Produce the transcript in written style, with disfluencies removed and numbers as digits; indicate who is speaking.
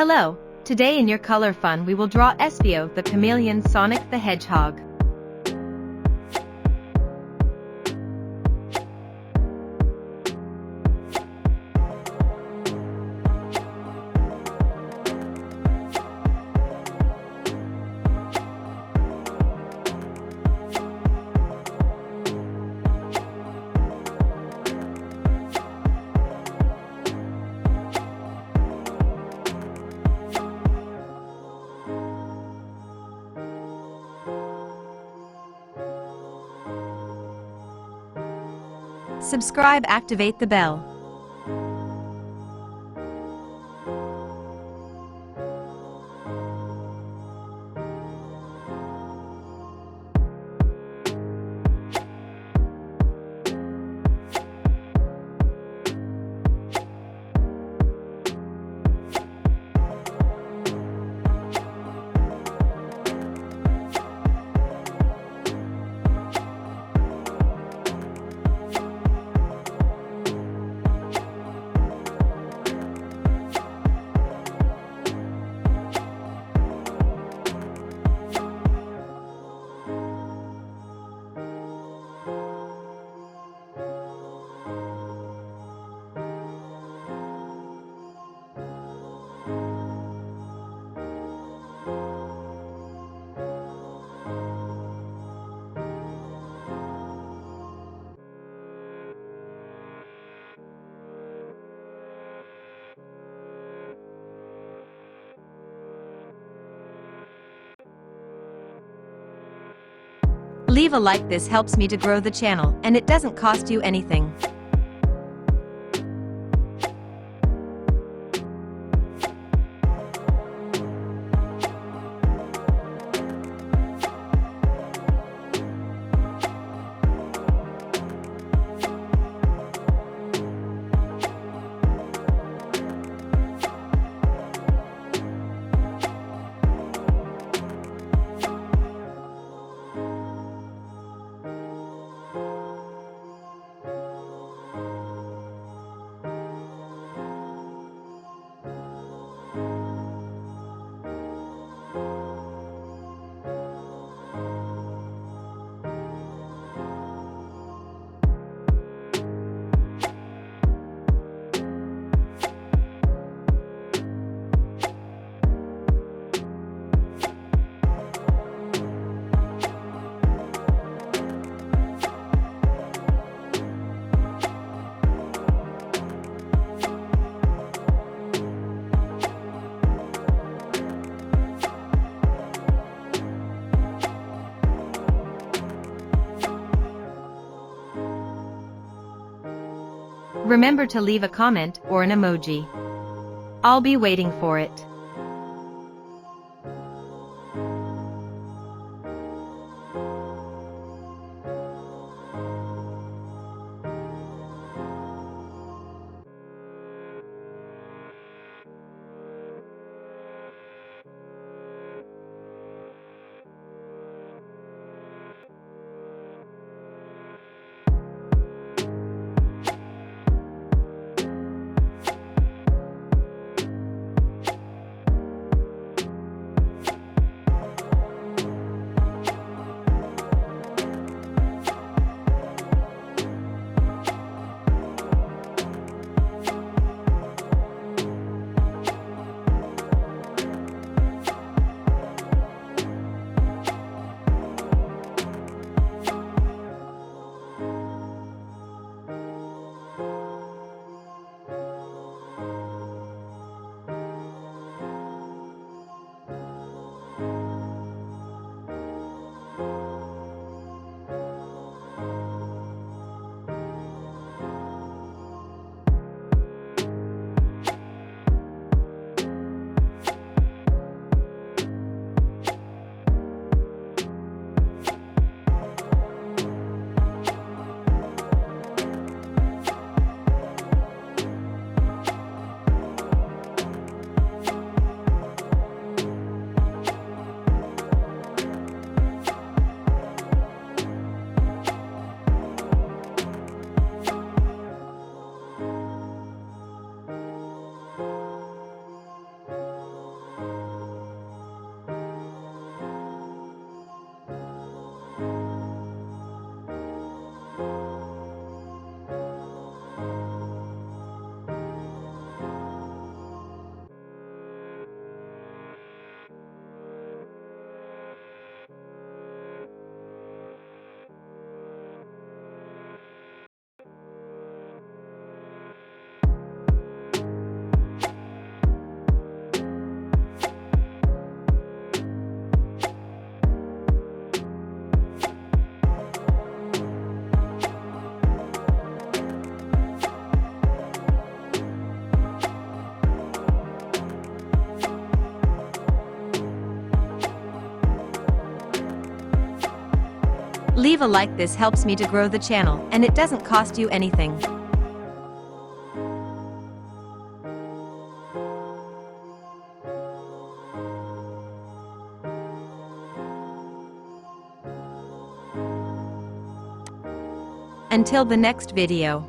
Speaker 1: Hello, today in your color fun we will draw Espio the Chameleon Sonic the Hedgehog.
Speaker 2: Subscribe, activate the bell. Leave a like, this helps me to grow the channel, and it doesn't cost you anything.
Speaker 1: Remember to leave a comment or an emoji. I'll be waiting for it.
Speaker 2: Leave a like, this helps me to grow the channel, and it doesn't cost you anything. Until the next video.